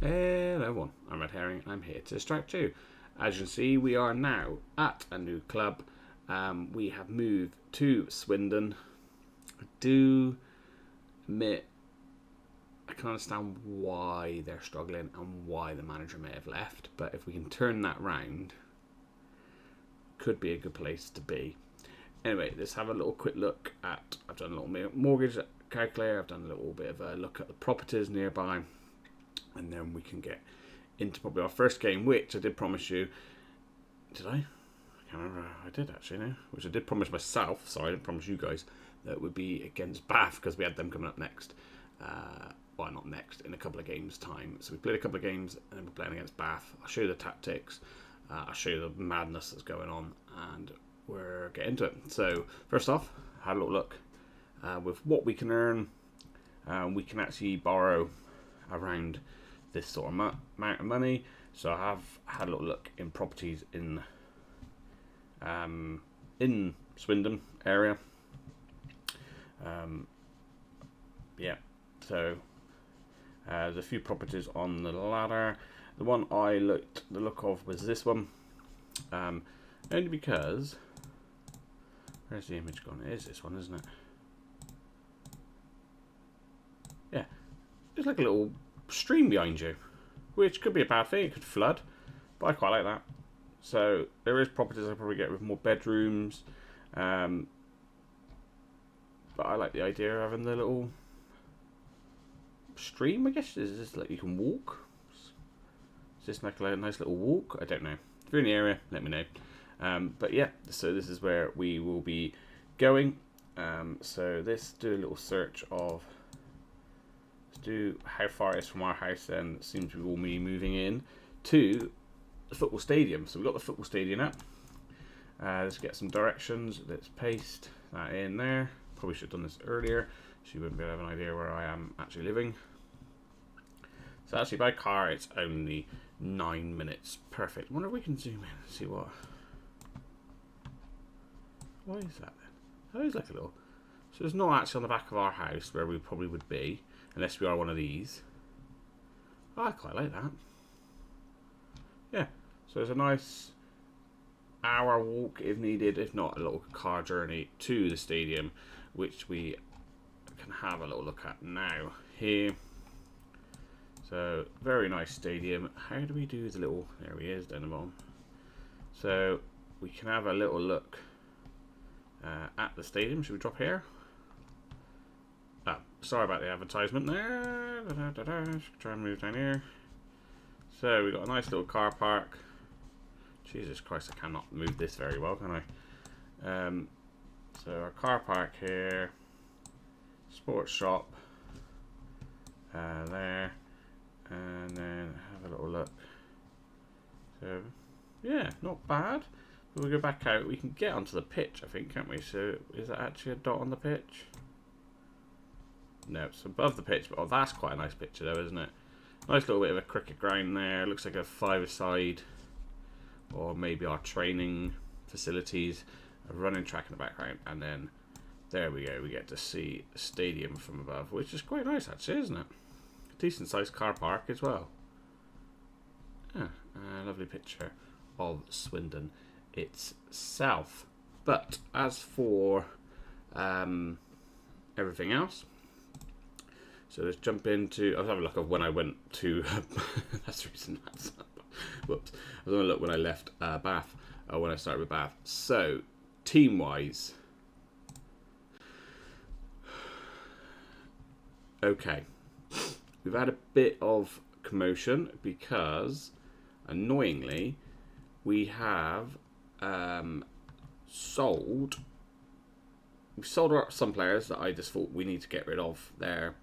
Hello everyone, I'm Red Herring and I'm here to distract you. As you can see, we are now at a new club. We have moved to Swindon. I do admit I can understand why they're struggling and why the manager may have left, but if we can turn that round, could be a good place to be. Anyway, let's have a little quick look at, I've done a little mortgage calculator, I've done a little bit of a look at the properties nearby, and then we can get into probably our first game, which I did promise you. Did I? I can't remember. I did actually, no. Which I did promise myself, sorry, I didn't promise you guys, that would be against Bath, because we had them coming up next. Well, not next, in a couple of games' time. So we played a couple of games, and then we're playing against Bath. I'll show you the tactics, I'll show you the madness that's going on, and we're getting into it. So, first off, I had a little look. With what we can earn, we can actually borrow around this sort of amount of money. So I have had a little look in properties in Swindon area. Yeah, so there's a few properties on the ladder. The one I looked the look of was this one, only because where's the image gone? It is this one, isn't it? Yeah, there's like a little stream behind you, which could be a bad thing. It could flood, but I quite like that. So there is properties I probably get with more bedrooms, but I like the idea of having the little stream. I guess is this like you can walk? Is this like a nice little walk? I don't know. If you're in the area, let me know. But yeah, so this is where we will be going. So let's do a little search of. Do how far it is from our house, then it seems we will be moving in to the football stadium. So we've got the football stadium up. Let's get some directions. Let's paste that in there. Probably should have done this earlier so you wouldn't be able to have an idea where I am actually living. So actually by car it's only 9 minutes. Perfect. I wonder if we can zoom in and see what is that then? That is like a little, so it's not actually on the back of our house where we probably would be, unless we are one of these. Oh, I quite like that. Yeah, so there's a nice hour walk if needed, if not a little car journey to the stadium, which we can have a little look at now here. So, very nice stadium. How do we do the little, there he is down the bottom. So, we can have a little look at the stadium. Should we drop here? Oh, sorry about the advertisement there. Try and move down here. So we've got a nice little car park. Jesus Christ, I cannot move this very well, can I? So our car park here. Sports shop. There. And then have a little look. So, yeah, not bad. If we go back out, we can get onto the pitch, I think, can't we? So is that actually a dot on the pitch? No, it's above the pitch, but oh, that's quite a nice picture though, isn't it? Nice little bit of a cricket ground there. Looks like a five-a-side, or maybe our training facilities. A running track in the background, and then there we go. We get to see the stadium from above, which is quite nice actually, isn't it? Decent sized car park as well. Yeah, a lovely picture of Swindon itself. But as for everything else. So let's jump into. I'll have a look at when I went to. That's the reason. Whoops. I was going to look when I left Bath. When I started with Bath. So team wise. Okay. We've had a bit of commotion because, annoyingly, we have sold. We've sold some players that I just thought we need to get rid of. They're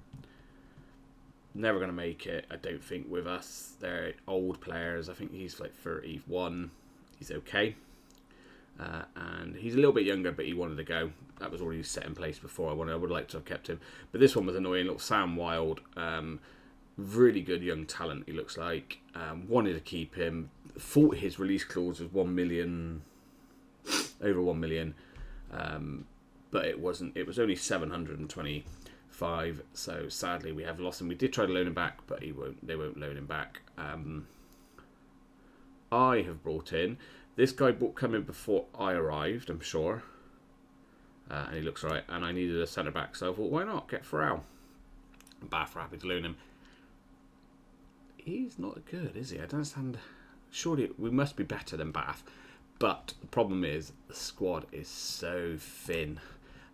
never going to make it, I don't think, with us. They're old players. I think he's like 31. He's okay. And he's a little bit younger, but he wanted to go. That was already set in place before. I would like to have kept him. But this one was annoying. Little Sam Wilde. Really good young talent, he looks like. Wanted to keep him. Thought his release clause was 1 million. Over 1 million. But it wasn't. It was only 720 5. So sadly, we have lost him. We did try to loan him back, but they won't loan him back. I have brought in this guy. Come in before I arrived, I'm sure, and he looks right. And I needed a centre back, so I thought, why not get Farrell? Bath are happy to loan him. He's not good, is he? I don't understand. Surely we must be better than Bath. But the problem is the squad is so thin,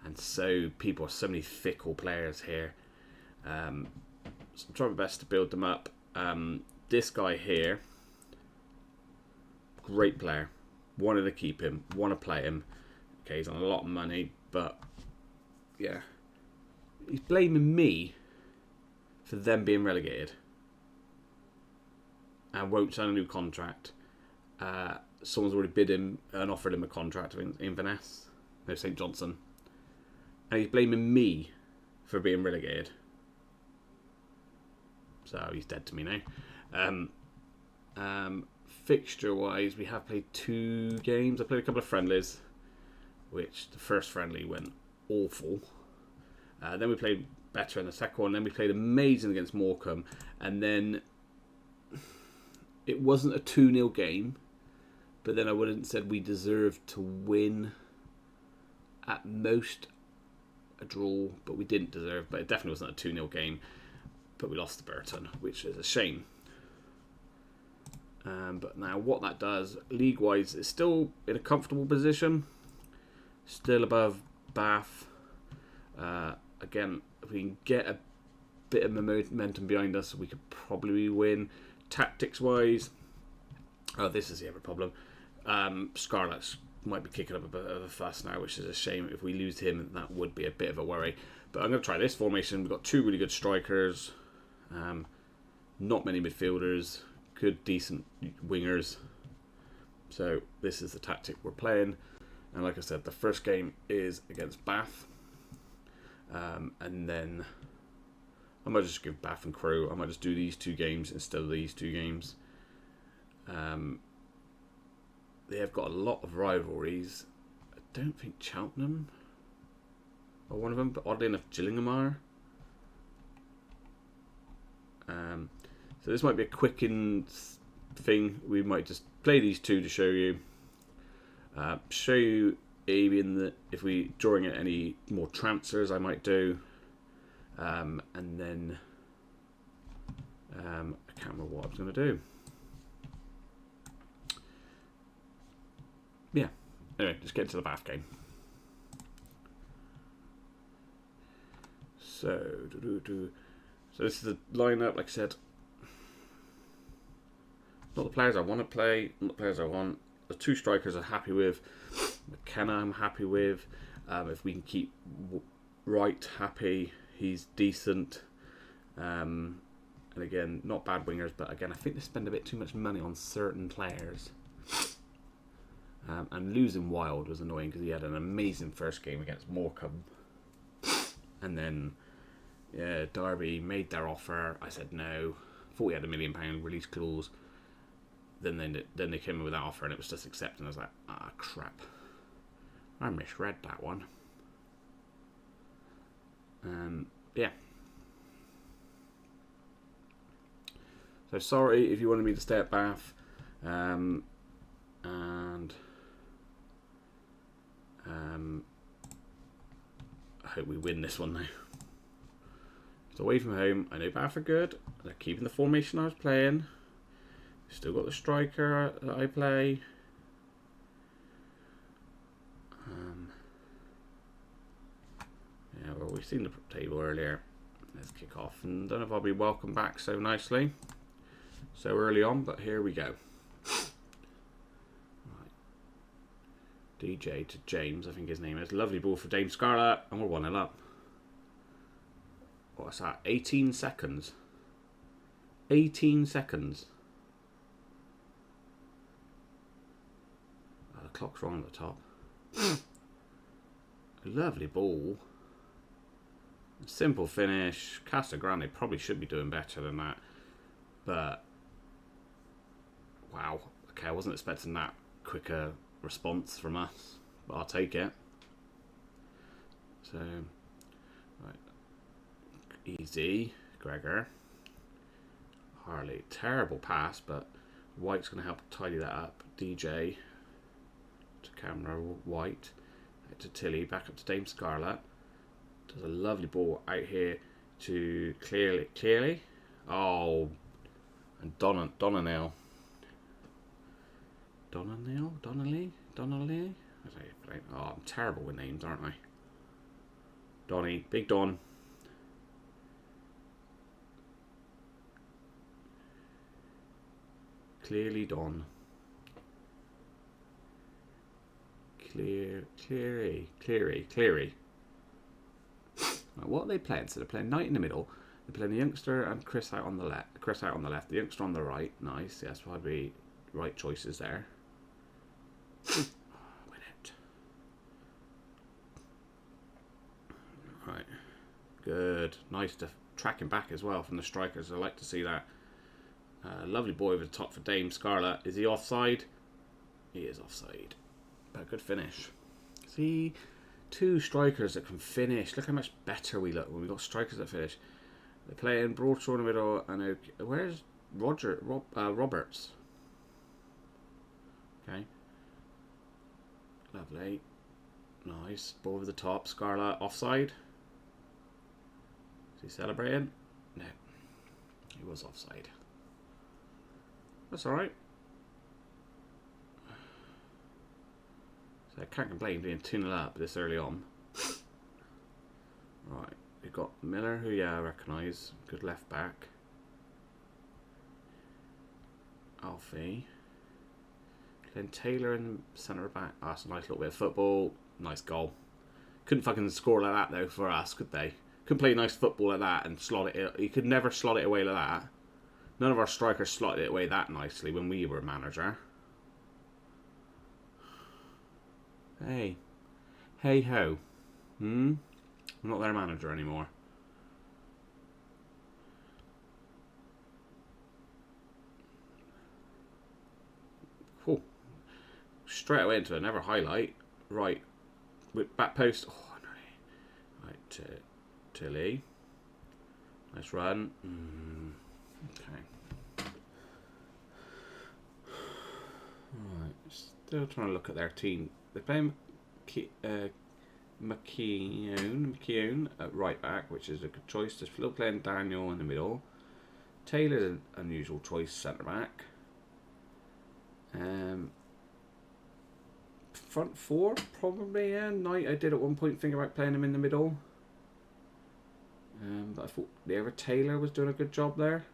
and so many fickle players here. So I'm trying my best to build them up. This guy here, great player. Wanted to keep him. Want to play him. Okay, he's on a lot of money, but yeah, he's blaming me for them being relegated and won't sign a new contract. Someone's already bid him and offered him a contract in Inverness, no, St Johnson, and he's blaming me for being relegated. So he's dead to me now. Fixture wise, we have played 2 games. I played a couple of friendlies, which the first friendly went awful. Then we played better in the second one. Then we played amazing against Morecambe, and then it wasn't a 2-0 game, but then I wouldn't have said we deserved to win. At most a draw, but we didn't deserve. But it definitely wasn't a 2-0 game. But we lost to Burton, which is a shame. But now what that does, league-wise, it's still in a comfortable position. Still above Bath. Again, if we can get a bit of momentum behind us, we could probably win. Tactics-wise, this is the other problem. Scarlets might be kicking up a bit of a fuss now, which is a shame. If we lose him, that would be a bit of a worry. But I'm going to try this formation. We've got 2 really good strikers. Not many midfielders. Good, decent wingers. So this is the tactic we're playing. And like I said, the first game is against Bath. And then I might just give Bath and Crewe. I might just do these 2 games instead of these 2 games. They have got a lot of rivalries. I don't think Cheltenham are one of them, but oddly enough, Gillingham are. So this might be a quickened thing. We might just play these 2 to show you. Show you maybe if we drawing at any more transfers I might do. And then I can't remember what I was going to do. Yeah. Anyway, just get into the Bath game. So this is the lineup. Like I said, not the players I want to play, not the players I want. The 2 strikers I'm happy with. McKenna I'm happy with. If we can keep Wright happy, he's decent. And again, not bad wingers, but again, I think they spend a bit too much money on certain players. And losing Wild was annoying because he had an amazing first game against Morecambe. And then, yeah, Derby made their offer. I said no. Thought he had £1 million release clause. Then they came in with that offer and it was just accepted. And I was like, crap. I misread that one. Yeah. So sorry if you wanted me to stay at Bath. And I hope we win this one now. It's away from home. I know Bath are good. They're keeping the formation I was playing. Still got the striker that I play. Yeah, well, we've seen the table earlier. Let's kick off. And don't know if I'll be welcomed back so nicely so early on, but here we go. Right. DJ to James, I think his name is. Lovely ball for Dame Scarlett, and we're 1-0 up. What's that? 18 seconds. 18 seconds. Oh, the clock's wrong at the top. Lovely ball. Simple finish. Casagrande probably should be doing better than that. But, wow. Okay, I wasn't expecting that quicker response from us. But I'll take it. So, right. Easy. Gregor. Harley. Terrible pass, but White's going to help tidy that up. DJ. To camera. White. Out to Tilly. Back up to Dame Scarlett. Does a lovely ball out here to Clearly. Oh. And Donnelly. Donnelly? Oh, I'm terrible with names, aren't I? Donny. Big Don. Clearly Don. Cleary. Right, what are they playing? So they're playing Knight in the middle. They're playing the youngster and Chris out on the left. Chris out on the left. The youngster on the right. Nice. Yes, probably right choices there. Win it. Right. Good. Nice to tracking back as well from the strikers. I like to see that. Lovely boy over the top for Dame Scarlett. Is he offside? He is offside. But good finish. See, two strikers that can finish. Look how much better we look when we got strikers that finish. They're playing Broadshaw in the middle. And where's Roberts? Okay. Lovely. Nice. Ball over the top. Scarlett offside. Is he celebrating? No. He was offside. That's alright. So I can't complain being 2-0 up this early on. Right. We've got Miller, who I recognise. Good left back. Alfie. Then Taylor in the centre back. Oh, that's a nice little bit of football. Nice goal. Couldn't fucking score like that though for us, could they? Couldn't play nice football like that and slot it. You could never slot it away like that. None of our strikers slotted it away that nicely when we were manager. Hey. Hey ho. I'm not their manager anymore. Cool. Straight away into another highlight. Right. With back post. Oh, no. Right. Tilly. Nice run. Okay. Right. Still trying to look at their team. They're playing McKeown at right back, which is a good choice. They're still playing Daniel in the middle. Taylor's an unusual choice, centre back. Front four, probably, yeah. Knight, I did at one point think about playing him in the middle. But I thought the other Taylor was doing a good job there.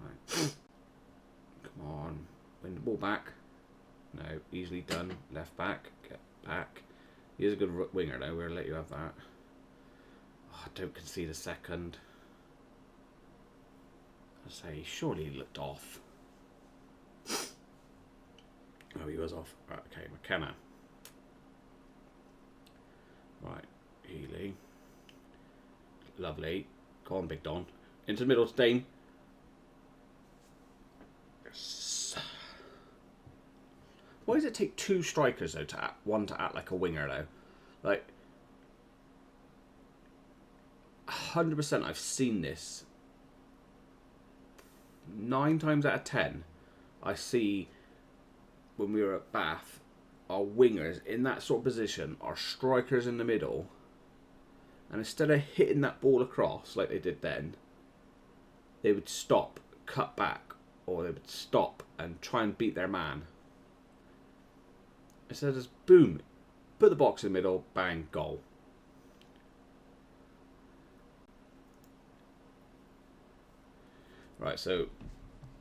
Right. Come on. Win the ball back. No, easily done. Left back. Get back. He is a good winger though. We'll let you have that. Oh, I don't concede a second. I say, surely he looked off. Oh, he was off. Right, okay, McKenna. Right, Healy. Lovely. Go on, Big Don. Into the middle to Dane. Yes. Why does it take two strikers though to one to act like a winger though? Like 100% I've seen this. 9 times out of 10 I see when we were at Bath our wingers in that sort of position, our strikers in the middle, and instead of hitting that ball across like they did then, they would stop, cut back, or they would stop and try and beat their man. Instead of just boom, put the box in the middle, bang, goal. Right, so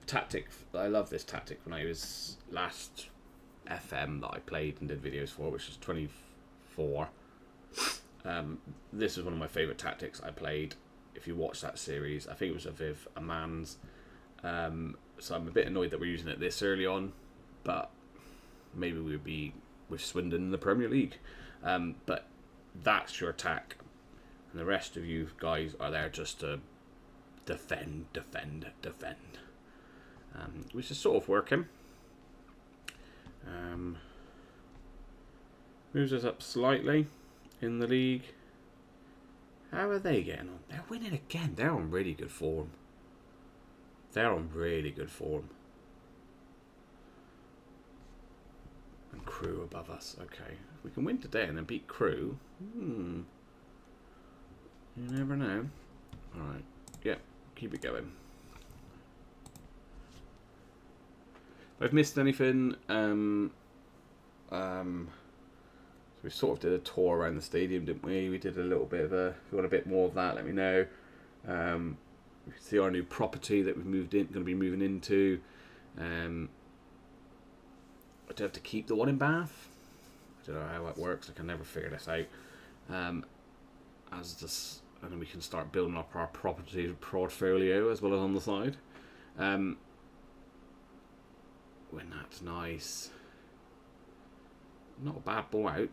tactic. I love this tactic when I was last FM that I played and did videos for, which was 24. This was one of my favourite tactics I played. If you watch that series, I think it was a Viv Amans. So I'm a bit annoyed that we're using it this early on, but maybe we would be with Swindon in the Premier League. But that's your attack, and the rest of you guys are there just to defend, which is sort of working. Moves us up slightly in the league. How are they getting on? They're winning again. They're on really good form. They're on really good form. And Crew above us. Okay. We can win today and then beat Crew. You never know. Alright. Yeah. Keep it going. If I've missed anything, so we sort of did a tour around the stadium, didn't we? We did a little bit of a... If you want a bit more of that, let me know. You can see our new property that we've moved in, going to be moving into. I do have to keep the one in Bath. I don't know how that works. I can never figure this out. And then we can start building up our property portfolio as well as on the side. When that's nice. Not a bad ball out.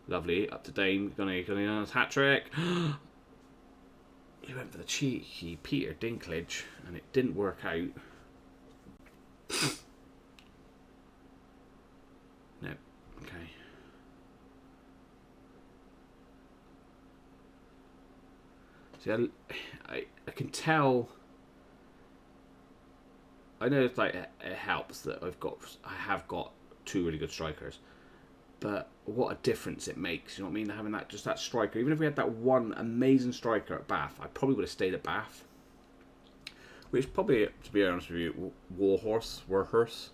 Lovely. Up to Dane. Gonna on a hat trick. He went for the cheeky Peter Dinklage and it didn't work out. No. Okay. See, I can tell. I know it's like it helps that I have got two really good strikers, but what a difference it makes. You know what I mean? Having that that striker. Even if we had that one amazing striker at Bath, I probably would have stayed at Bath. Which probably, to be honest with you, Warhorse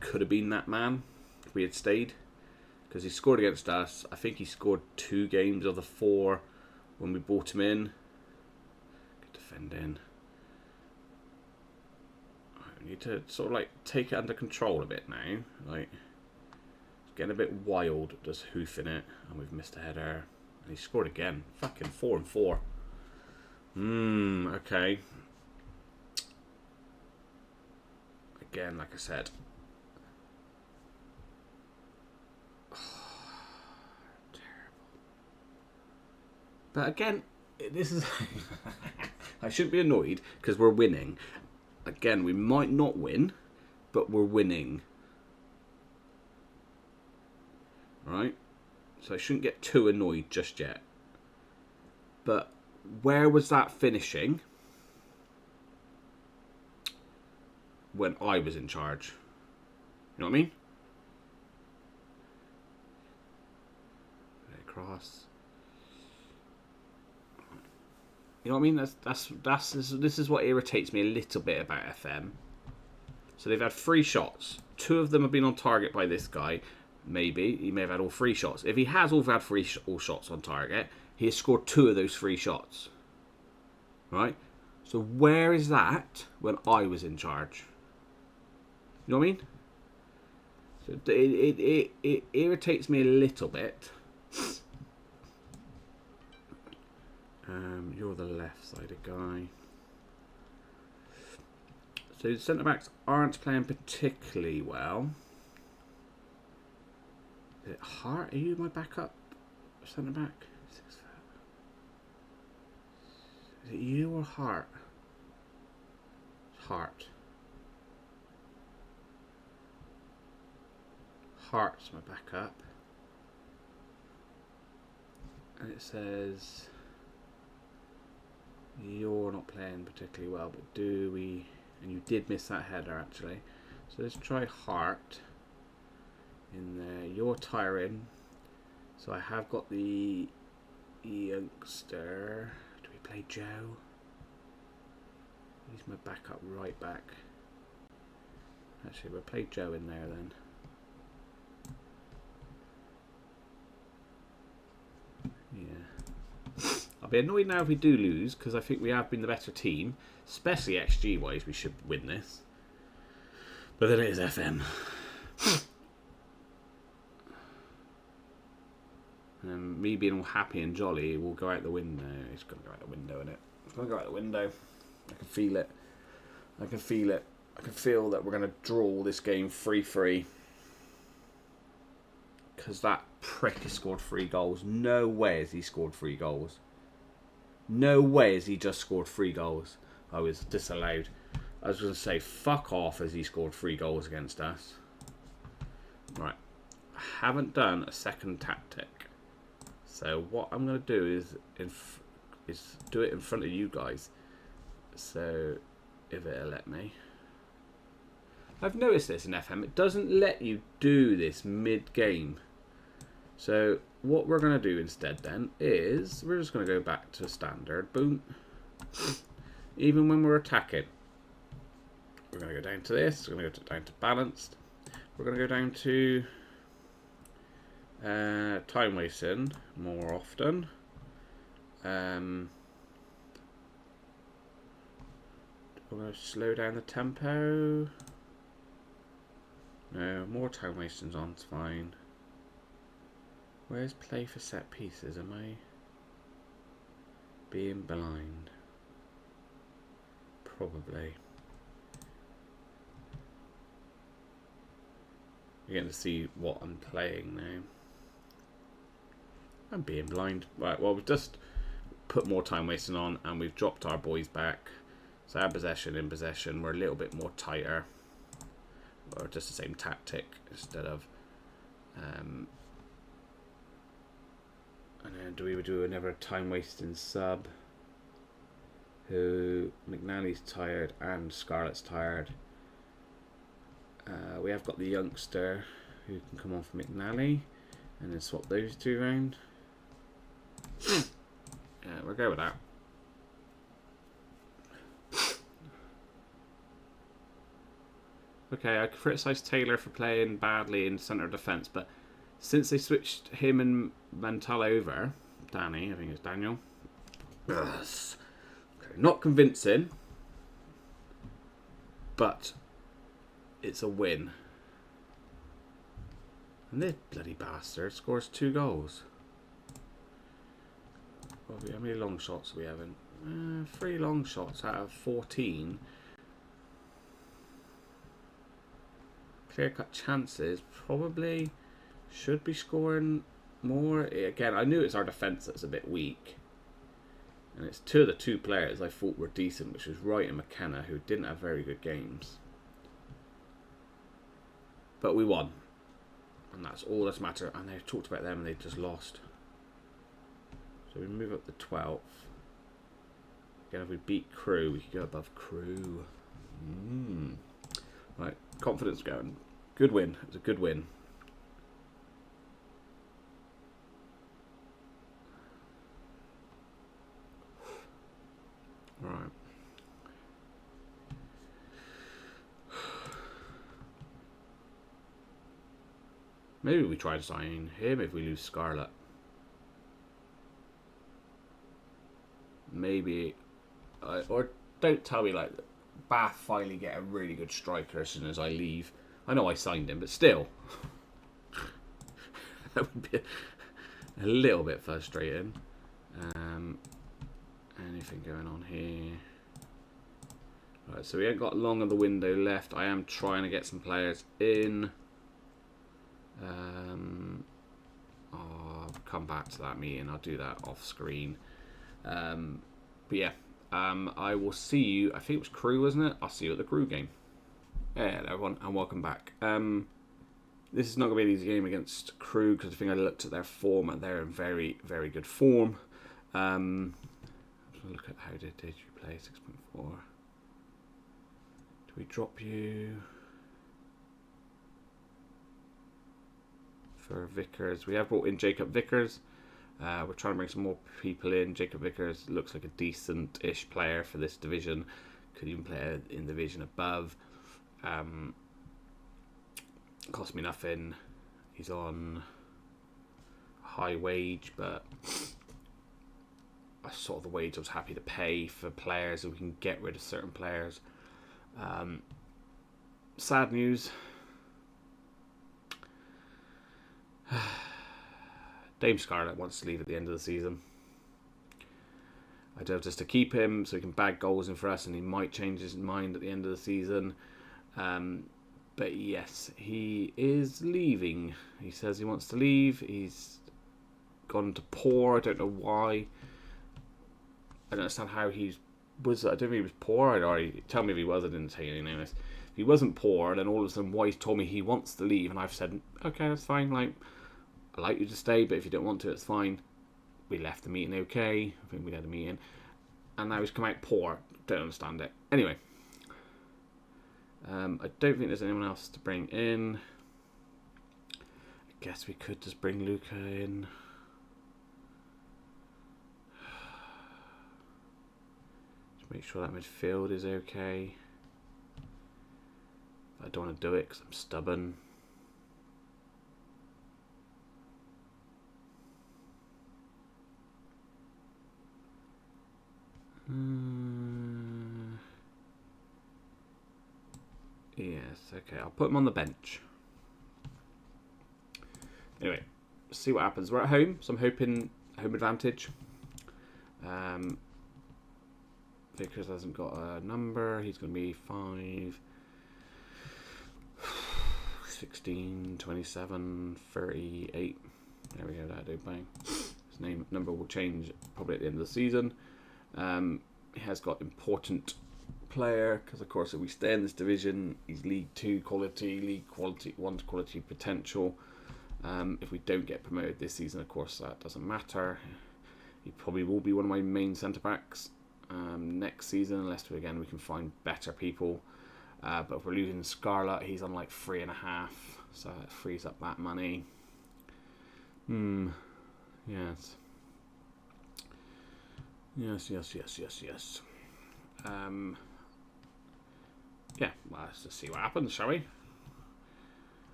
could have been that man if we had stayed, because he scored against us. I think he scored 2 games of the 4 when we bought him in. Good defending. We need to sort of like take it under control a bit now. Like, it's getting a bit wild, just hoofing it, and we've missed a header. And he scored again. Fucking 4 and 4. Okay. Again, like I said. Terrible. But again, this is... I shouldn't be annoyed because we're winning. Again, we might not win, but we're winning. Right? So I shouldn't get too annoyed just yet. But where was that finishing when I was in charge? You know what I mean? Cross. You know what I mean? This is what irritates me a little bit about FM. So they've had 3 shots. 2 of them have been on target by this guy. Maybe he may have had all 3 shots. If he has all had all shots on target, he has scored 2 of those 3 shots. Right? So where is that when I was in charge? You know what I mean? So it irritates me a little bit. You're the left-sided guy. So the centre-backs aren't playing particularly well. Is it Hart? Are you my backup centre-back? 6 foot. Is it you or Hart? Hart. Hart's my backup. And it says... You're not playing particularly well, but do we... And you did miss that header, actually. So let's try Hart in there. You're tiring. So I have got the youngster. Do we play Joe? He's my backup right back. Actually, we'll play Joe in there then. Yeah. I'll be annoyed now if we do lose, because I think we have been the better team. Especially XG wise, we should win this. But then it is FM. And me being all happy and jolly will go out the window. It's going to go out the window, isn't it? It's going to go out the window. I can feel it. I can feel it. I can feel that we're going to draw this game 3-3. Because that prick has scored 3 goals. No way has he scored 3 goals. No way has he just scored 3 goals. I was disallowed. I was going to say, fuck off as he scored 3 goals against us. Right. I haven't done a second tactic. So what I'm going to do is is do it in front of you guys. So if it'll let me. I've noticed this in FM. It doesn't let you do this mid-game. So what we're going to do instead then is we're just going to go back to standard. Boom. Even when we're attacking. We're going to go down to this. We're going to go down to balanced. We're going to go down to time wasting more often. We're going to slow down the tempo. No, more time wasting's on, it's fine. Where's play for set pieces? Am I being blind? Probably. You're getting to see what I'm playing now. I'm being blind. Right, well, we've just put more time wasting on and we've dropped our boys back. So our possession in possession, we're a little bit more tighter. Or just the same tactic instead of and then do we do another time wasting sub who McNally's tired and Scarlett's tired. We have got the youngster who can come on for McNally and then swap those two around. Yeah, we'll go with that. Okay, I criticised Taylor for playing badly in centre defence, but since they switched him and Mantal over, Danny, I think it's Daniel, yes. Okay, not convincing, but it's a win. And this bloody bastard scores 2 goals. Well, how many long shots are we having? 3 long shots out of 14. Clear-cut chances, probably should be scoring more. Again, I knew it's our defence that's a bit weak. And it's 2 of the 2 players I thought were decent, which was Wright and McKenna, who didn't have very good games. But we won. And that's all that's matter. And they talked about them and they just lost. So we move up to 12th. Again, if we beat Crew, we could go above Crew. Right, confidence going. Good win. It was a good win. Right. Maybe we try to sign him if we lose Scarlett. Maybe. Or don't tell me like Bath finally get a really good striker as soon as I leave. I know I signed him, but still. That would be a little bit frustrating. Anything going on here? Right, so we ain't got long of the window left. I am trying to get some players in. I'll come back to that meeting. I'll do that off screen. But yeah. I will see you. I think it was Crew, wasn't it? I'll see you at the Crew game. Yeah, everyone, and welcome back. This is not going to be an easy game against Crew because I think I looked at their form and they're in very, very good form. Look at how did you play 6.4. Do we drop you for Vickers? We have brought in Jacob Vickers. We're trying to bring some more people in. Jacob Vickers looks like a decent-ish player for this division. Could even play in the division above. Cost me nothing. He's on high wage, but that's sort of the wage I was happy to pay for players, so we can get rid of certain players. Sad news. Dame Scarlett wants to leave at the end of the season. I don't just to keep him so he can bag goals in for us, and he might change his mind at the end of the season. But yes, he is leaving. He says he wants to leave. He's gone to poor. I don't know why. I don't understand how he was. I don't think he was poor. I'd already tell me if he was. I didn't take any notice. If he wasn't poor, then all of a sudden Wise told me he wants to leave, and I've said, okay, that's fine. Like, I like you to stay, but if you don't want to, it's fine. we left the meeting okay. I think we had a meeting. And now he's come out poor. Don't understand it. Anyway. I don't think there's anyone else to bring in. I guess we could just bring Luca in. Just make sure that midfield is okay. I don't want to do it because I'm stubborn. Yes, okay, I'll put him on the bench. Anyway, see what happens. We're at home, so I'm hoping home advantage. Vickers hasn't got a number. He's going to be 5, 16, 27, 38. There we go, that'll do, bang. His number will change probably at the end of the season. He has got important player because, of course, if we stay in this division, he's League 2 quality, League quality 1 quality potential. If we don't get promoted this season, of course, that doesn't matter. He probably will be one of my main centre backs next season, unless we can find better people. But if we're losing Scarlett, he's on like 3.5, so it frees up that money. Yes. Yes. Yeah, well, let's just see what happens, shall we?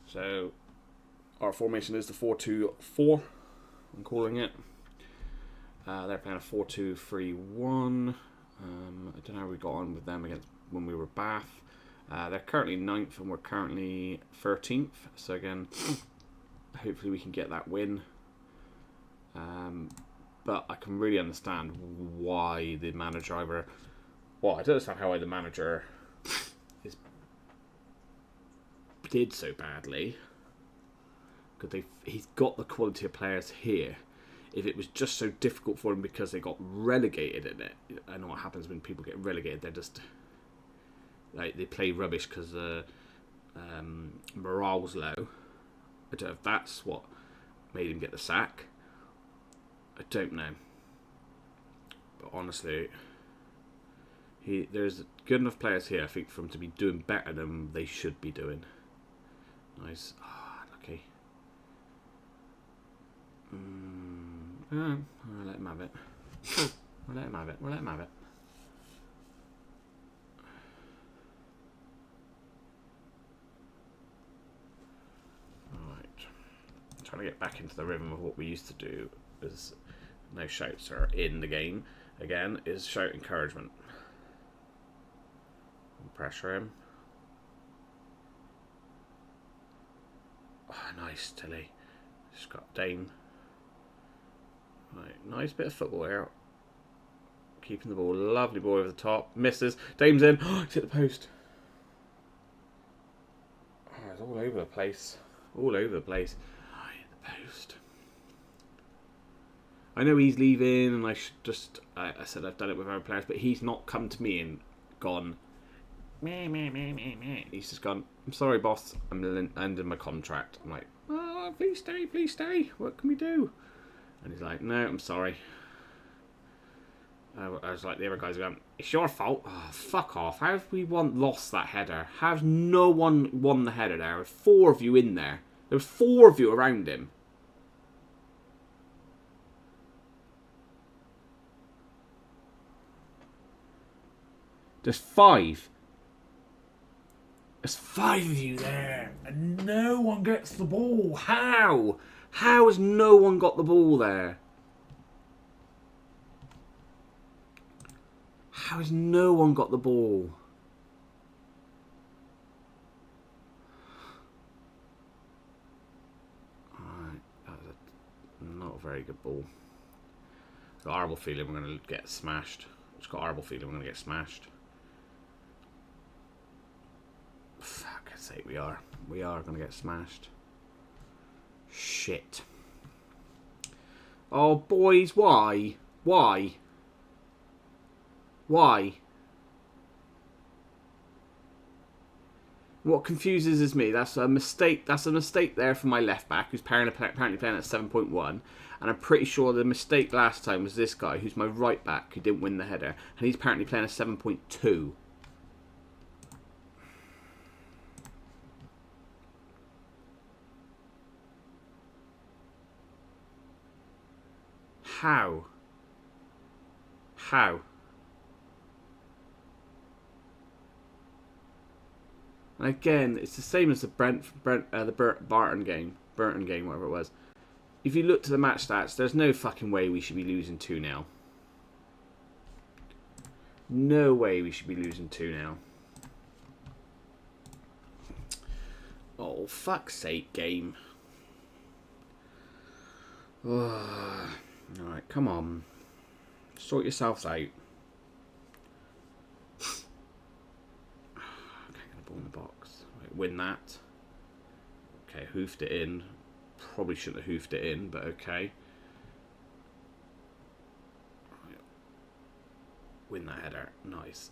So, our formation is the 4-2-4, I'm calling it. They're playing a 4-2-3-1. I don't know how we got on with them against when we were Bath. They're currently 9th and we're currently 13th. So again, hopefully we can get that win. But I can really understand why the manager I don't understand how the manager did so badly. Because he's got the quality of players here. If it was just so difficult for them because they got relegated in it, I know what happens when people get relegated. They're just like they play rubbish because morale's low. I don't know if that's what made him get the sack. I don't know, but honestly, there's good enough players here, I think, for him to be doing better than they should be doing. Nice, lucky. I'll let him have it. We'll let him have it. Alright. I'm trying to get back into the rhythm of what we used to do. Is no shouts are in the game. Again, is shout encouragement. Pressure him. Oh, nice, Tilly. Just got Dame. Right, nice bit of football here. Keeping the ball. Lovely ball over the top. Misses. Dame's in. Oh, he's hit the post. Oh, it's all over the place. All over the place. Oh, hit the post. I know he's leaving, and I should just... I said I've done it with other players, but he's not come to me and gone... Meh. He's just gone, I'm sorry, boss. I'm ending my contract. I'm like, oh, please stay. What can we do? And he's like, no, I'm sorry. I was like, the other guys are going, it's your fault. Oh, fuck off. How have we lost that header? How's no one won the header there? There were 4 of you in there. There were 4 of you around him. There's 5. There's 5 of you there, and no one gets the ball. How? How has no one got the ball there? How has no one got the ball? Alright, that was not a very good ball. I've got a horrible feeling we're going to get smashed. Fuck's sake, we are. We are going to get smashed. Shit. Oh, boys, why? Why? What confuses is me. That's a mistake. That's a mistake there for my left back, who's apparently playing at 7.1. And I'm pretty sure the mistake last time was this guy, who's my right back, who didn't win the header, and he's apparently playing at 7.2. How? And again, it's the same as the Burton game, whatever it was. If you look to the match stats, there's no fucking way we should be losing 2-0. No way we should be losing 2-0. Oh, fuck's sake, game. Oh. Alright, come on. Sort yourselves out. In the box. Right, win that. Okay, hoofed it in. Probably shouldn't have hoofed it in, but okay. Right. Win that header. Nice.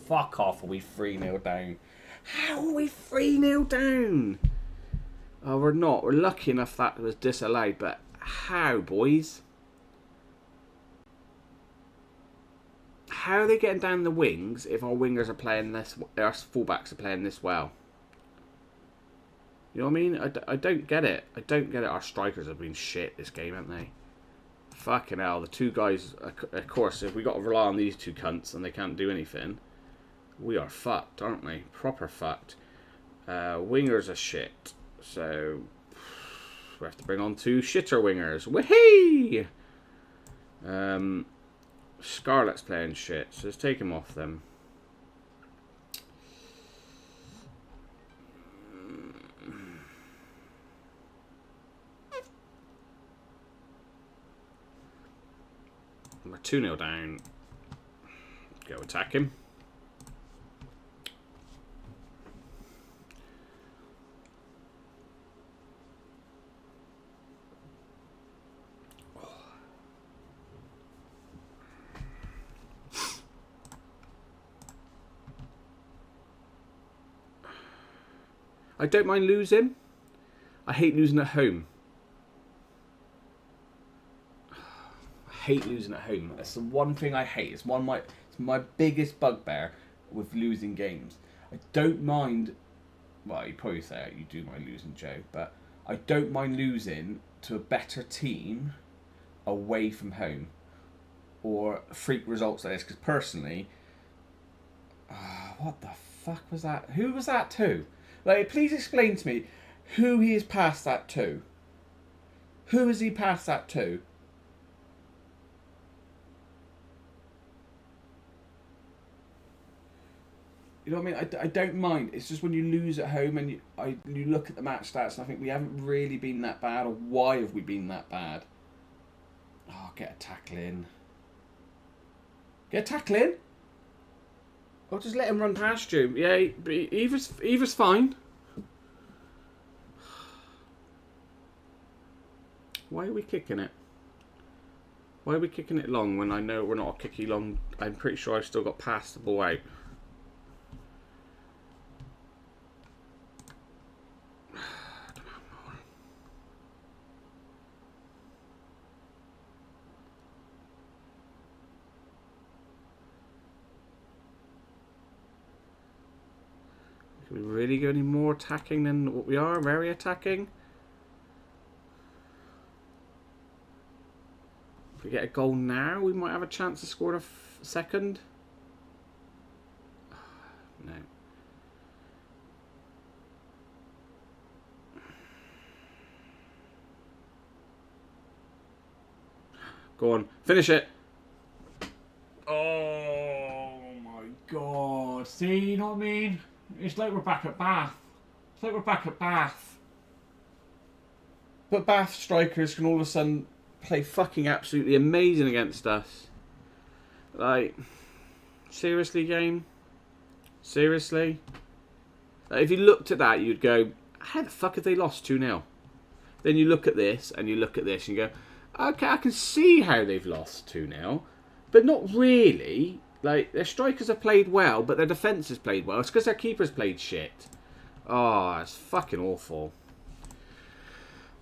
Fuck off, are we 3-0 down? How are we 3-0 down? Oh, we're not. We're lucky enough that was disallowed, but how, boys? How are they getting down the wings if our wingers are playing this, our fullbacks are playing this well? You know what I mean? I don't get it. I don't get it. Our strikers have been shit this game, haven't they? Fucking hell, the two guys, of course, if we got to rely on these two cunts and they can't do anything, we are fucked, aren't we? Proper fucked. Wingers are shit. So, we have to bring on two shitter wingers. Wahee! Scarlett's playing shit, so let's take him off them. We're 2-0 down. Go attack him. I don't mind losing. I hate losing at home. I hate losing at home. That's the one thing I hate. It's my biggest bugbear with losing games. I don't mind. Well, you probably say you do mind losing, Joe, but I don't mind losing to a better team away from home or freak results like this. Because personally, what the fuck was that? Who was that to? Like, please explain to me who he has passed that to. Who has he passed that to? You know what I mean? I don't mind. It's just when you lose at home and you look at the match stats and I think we haven't really been that bad, or why have we been that bad? Oh, get a tackle in. Get a tackle in? Or just let him run past you. Yeah, Eva's fine. Why are we kicking it? Why are we kicking it long when I know we're not kicking long? I'm pretty sure I've still got past the ball out. Can we really go any more attacking than what we are? Very attacking. If we get a goal now, we might have a chance to score a second. No. Go on, finish it. Oh my god. See, you know what I mean? It's like we're back at Bath. It's like we're back at Bath. But Bath strikers can all of a sudden play fucking absolutely amazing against us. Like, seriously, game? Seriously? If you looked at that, you'd go, how the fuck have they lost 2-0? Then you look at this, and you look at this, and you go, okay, I can see how they've lost 2-0, but not really. Like, their strikers have played well, but their defence has played well. It's because their keeper's played shit. Oh, it's fucking awful.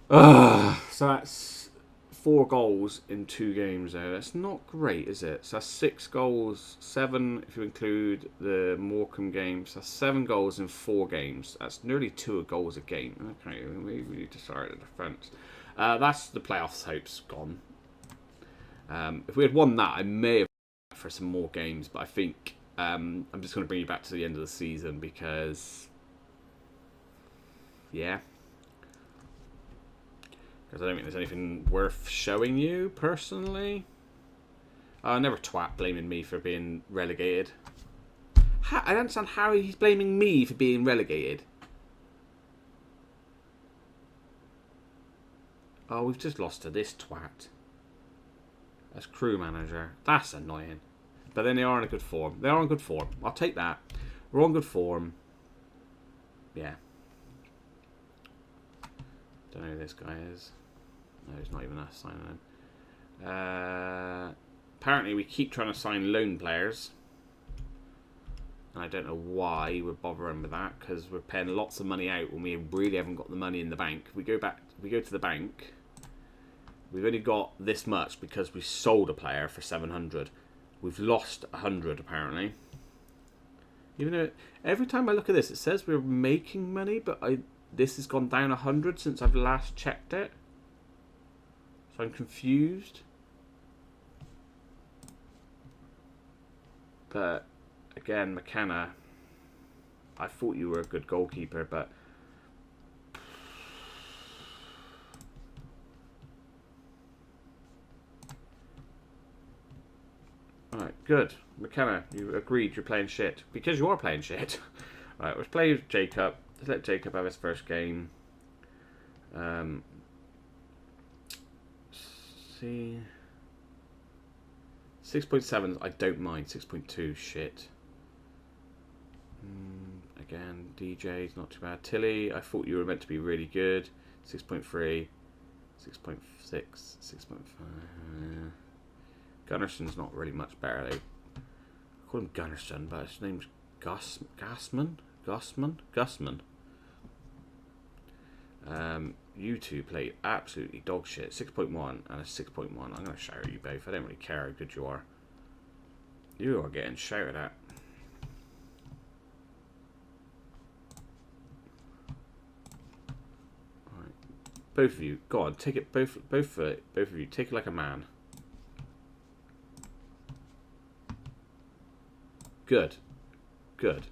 So that's 4 goals in 2 games there. That's not great, is it? So that's 6 goals, 7 if you include the Morecambe games. That's 7 goals in 4 games. That's nearly 2 goals a game. Okay, maybe we need to start the defence. That's the playoffs hopes gone. If we had won that, I may have for some more games, but I think I'm just going to bring you back to the end of the season because, yeah. Because I don't think there's anything worth showing you, personally. Oh, never twat blaming me for being relegated. I don't understand how he's blaming me for being relegated. Oh, we've just lost to this twat. As crew manager. That's annoying. But then they are in a good form. They are on good form. I'll take that. We're on good form. Yeah. Don't know who this guy is. No, he's not even us signing him. Apparently we keep trying to sign loan players. And I don't know why we're bothering with that, because we're paying lots of money out when we really haven't got the money in the bank. We go to the bank. We've only got this much because we sold a player for 700. We've lost 100 apparently. Even though every time I look at this, it says we're making money, but this has gone down 100 since I've last checked it. So I'm confused. But again, McKenna, I thought you were a good goalkeeper, but alright, good. McKenna, you agreed you're playing shit. Because you are playing shit. Alright, let's play Jacob. Let's let Jacob have his first game. See. 6.7, I don't mind. 6.2, shit. Again, DJ's not too bad. Tilly, I thought you were meant to be really good. 6.3, 6.6, 6.5. Gunnarson's not really much better. I call him Gunnarsson, but his name's Gusman. You two played absolutely dog shit. 6.1 and a 6.1. I'm going to shout at you both. I don't really care how good you are. You are getting shouted at. Alright. Both of you. Go on, take it. Both of you. Take it like a man. Good. Good.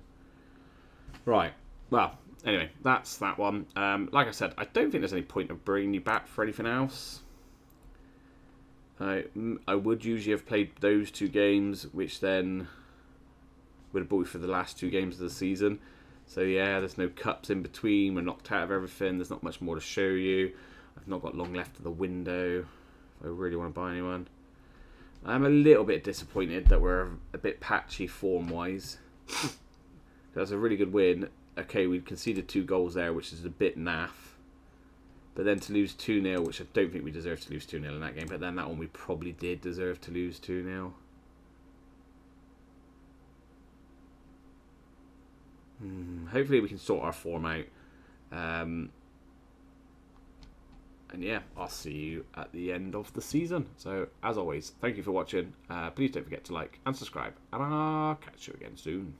Right. Well, anyway, that's that one. Like I said, I don't think there's any point of bringing you back for anything else. I would usually have played those 2 games, which then would have brought you for the last 2 games of the season. So yeah, there's no cups in between. We're knocked out of everything. There's not much more to show you. I've not got long left of the window if I really want to buy anyone. I'm a little bit disappointed that we're a bit patchy form-wise. That's a really good win. Okay, we conceded 2 goals there, which is a bit naff. But then to lose 2-0, which I don't think we deserve to lose 2-0 in that game. But then that one we probably did deserve to lose 2-0. Hopefully we can sort our form out. And yeah, I'll see you at the end of the season. So, as always, thank you for watching. Please don't forget to like and subscribe. And I'll catch you again soon.